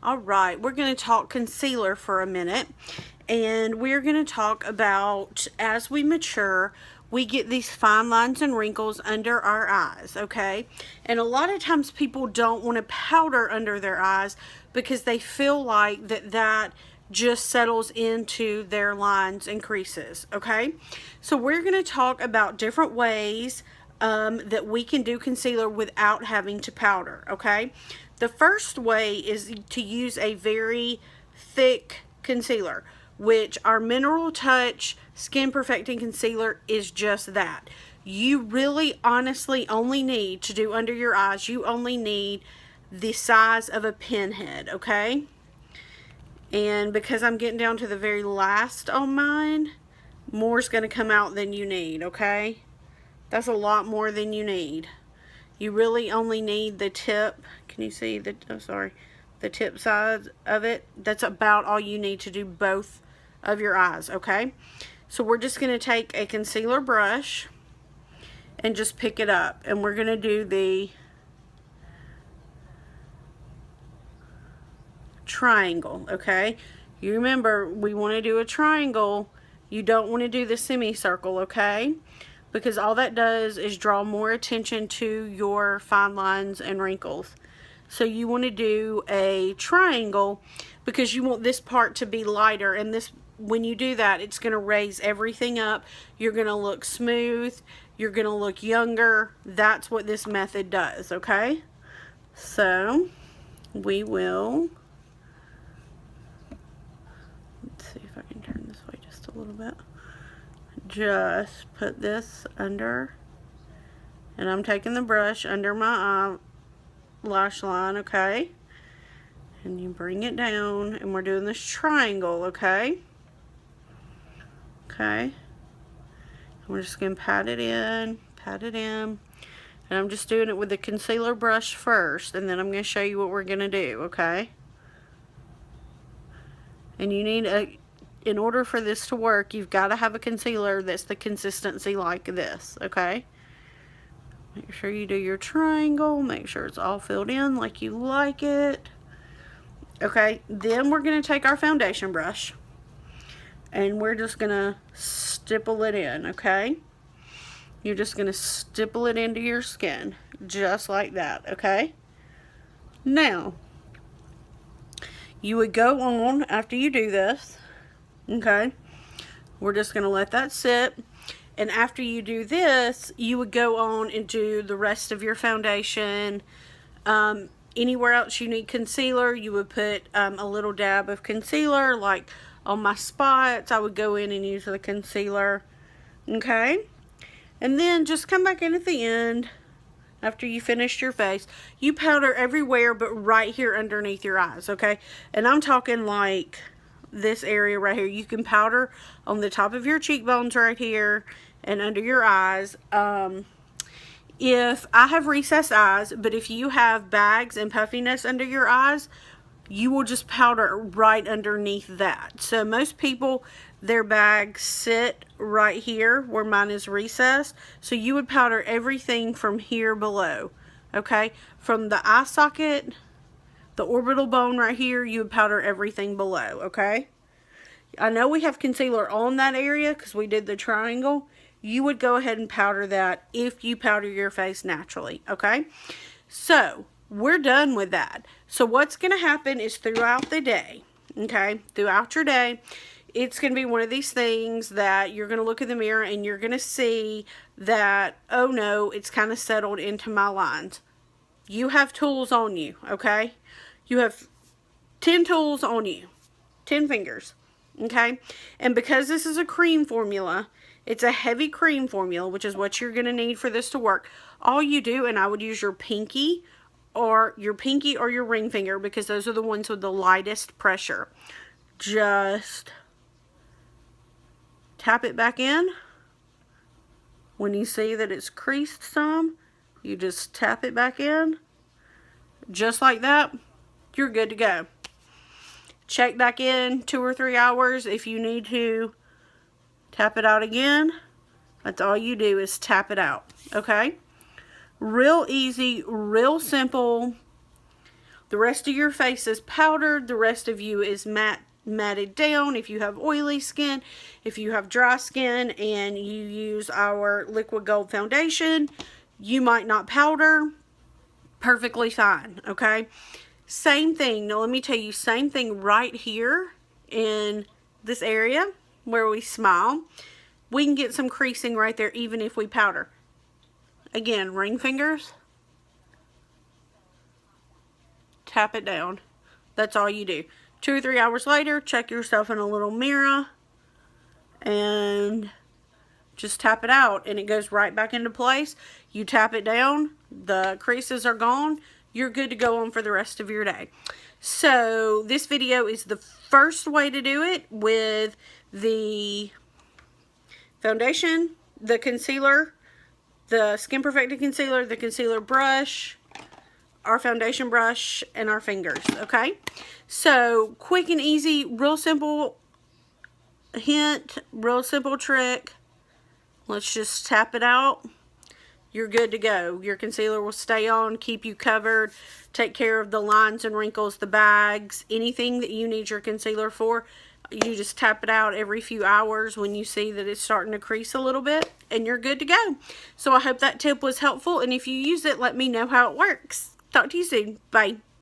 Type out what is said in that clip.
All right, we're going to talk concealer for a minute, and we're going to talk about as we mature, we get these fine lines and wrinkles under our eyes, okay? And a lot of times people don't want to powder under their eyes because they feel like that just settles into their lines and creases, okay? So we're going to talk about different ways that we can do concealer without having to powder, okay? The first way is to use a very thick concealer, which our Mineral Touch Skin Perfecting Concealer is just that. You really honestly only need to do under your eyes, you only need the size of a pinhead, okay? And because I'm getting down to the very last on mine, more's going to come out than you need, okay? That's a lot more than you need. You really only need the tip. Can you see the, oh sorry, the tip side of it? That's about all you need to do both of your eyes, okay? So we're just going to take a concealer brush and just pick it up. And we're going to do the triangle, okay? You remember, we want to do a triangle. You don't want to do the semicircle, okay? Because all that does is draw more attention to your fine lines and wrinkles. So you want to do a triangle because you want this part to be lighter, and this, when you do that, it's going to raise everything up. You're going to look smooth, you're going to look younger. That's what this method does, okay? So we will, let's see if I can turn this way just a little bit. Just put this under, and I'm taking the brush under my lash line, okay? And you bring it down, and we're doing this triangle, okay? Okay. And we're just going to pat it in, and I'm just doing it with the concealer brush first, and then I'm going to show you what we're going to do, okay? And you need a, in order for this to work, you've got to have a concealer that's the consistency like this, okay? Make sure you do your triangle, make sure it's all filled in like you like it. Okay, then we're going to take our foundation brush, and we're just going to stipple it in, okay? You're just going to stipple it into your skin, just like that, okay? Now, you would go on, after you do this, okay, we're just going to let that sit, and after you do this, you would go on and do the rest of your foundation. Anywhere else you need concealer, you would put a little dab of concealer, like on my spots, I would go in and use the concealer, okay? And then just come back in at the end, after you finished your face. You powder everywhere but right here underneath your eyes, okay? And I'm talking like this area right here. You can powder on the top of your cheekbones right here and under your eyes. If I have recessed eyes, but if you have bags and puffiness under your eyes, you will just powder right underneath that. So most people, their bags sit right here where mine is recessed. So you would powder everything from here below, okay? From the eye socket, the orbital bone right here, you would powder everything below, okay? I know we have concealer on that area because we did the triangle. You would go ahead and powder that if you powder your face naturally, okay? So we're done with that. So what's going to happen is throughout the day, okay, throughout your day, it's going to be one of these things that you're going to look in the mirror and you're going to see that, oh no, it's kind of settled into my lines. You have tools on you, okay? You have 10 tools on you, 10 fingers, okay? And because this is a cream formula, it's a heavy cream formula, which is what you're going to need for this to work. All you do, and I would use your pinky or your ring finger, because those are the ones with the lightest pressure. Just tap it back in. When you see that it's creased some, you just tap it back in. Just like that, you're good to go. Check back in 2 or 3 hours if you need to. Tap it out again. That's all you do is tap it out, okay? Real easy, real simple. The rest of your face is powdered. The rest of you is matted down. If you have oily skin, if you have dry skin and you use our Liquid Gold foundation, you might not powder. Perfectly fine, okay? Same thing. Now let me tell you, same thing right here in this area where we smile. We can get some creasing right there even if we powder. Again, ring fingers. Tap it down. That's all you do. 2 or 3 hours later, check yourself in a little mirror and just tap it out and it goes right back into place. You tap it down, the creases are gone, you're good to go on for the rest of your day. So this video is the first way to do it with the foundation, the concealer, the Skin Perfected concealer, the concealer brush, our foundation brush, and our fingers, okay? So quick and easy, real simple hint, real simple trick. Let's just tap it out. You're good to go. Your concealer will stay on, keep you covered, take care of the lines and wrinkles, the bags, anything that you need your concealer for. You just tap it out every few hours when you see that it's starting to crease a little bit, and you're good to go. So I hope that tip was helpful, and if you use it, let me know how it works. Talk to you soon. Bye.